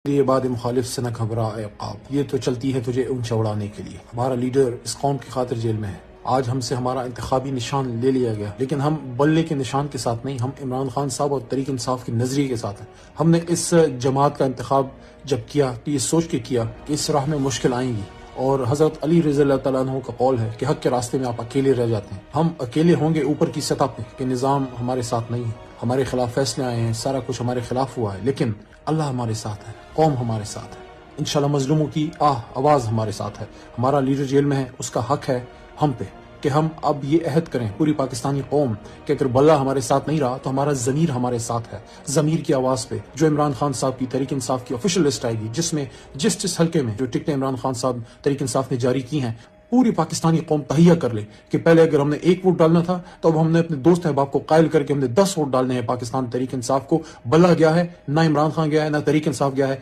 یہ بات مخالف سے نہ گھبرا اے عقاب، یہ تو چلتی ہے تجھے اونچا اڑانے کے لیے۔ ہمارا لیڈر اس قوم کی خاطر جیل میں ہے۔ آج ہم سے ہمارا انتخابی نشان لے لیا گیا، لیکن ہم بلے کے نشان کے ساتھ نہیں، ہم عمران خان صاحب اور تحریک انصاف کے نظریے کے ساتھ ہیں۔ ہم نے اس جماعت کا انتخاب جب کیا تو یہ سوچ کے کیا کہ اس راہ میں مشکل آئیں گی، اور حضرت علی رضی اللہ تعالیٰ عنہ کا قول ہے کہ حق کے راستے میں آپ اکیلے رہ جاتے ہیں۔ ہم اکیلے ہوں گے اوپر کی سطح پہ کہ نظام ہمارے ساتھ نہیں ہے، ہمارے خلاف فیصلے آئے ہیں، سارا کچھ ہمارے خلاف ہوا ہے، لیکن اللہ ہمارے ساتھ ہے، قوم ہمارے ساتھ ہے۔ انشاءاللہ مظلوموں کی آواز ہمارے ساتھ ہے۔ ہمارا لیڈر جیل میں ہے، اس کا حق ہے ہم پہ کہ ہم اب یہ عہد کریں پوری پاکستانی قوم کہ اگر بلہ ہمارے ساتھ نہیں رہا تو ہمارا ضمیر ہمارے ساتھ ہے۔ ضمیر کی آواز پہ جو عمران خان صاحب کی تحریک انصاف کی آفیشیل لسٹ آئے گی، جس میں جس حلقے میں جو ٹکٹیں عمران خان صاحب تحریک انصاف نے جاری کی ہیں، پوری پاکستانی قوم تہیہ کر لے کہ پہلے اگر ہم نے 1 ووٹ ڈالنا تھا تو اب ہم نے اپنے دوست احباب کو قائل کر کے ہم نے 10 ووٹ ڈالنے ہیں۔ پاکستان تحریک انصاف کو بلہ گیا ہے، نہ عمران خان گیا ہے، نہ تحریک انصاف گیا ہے،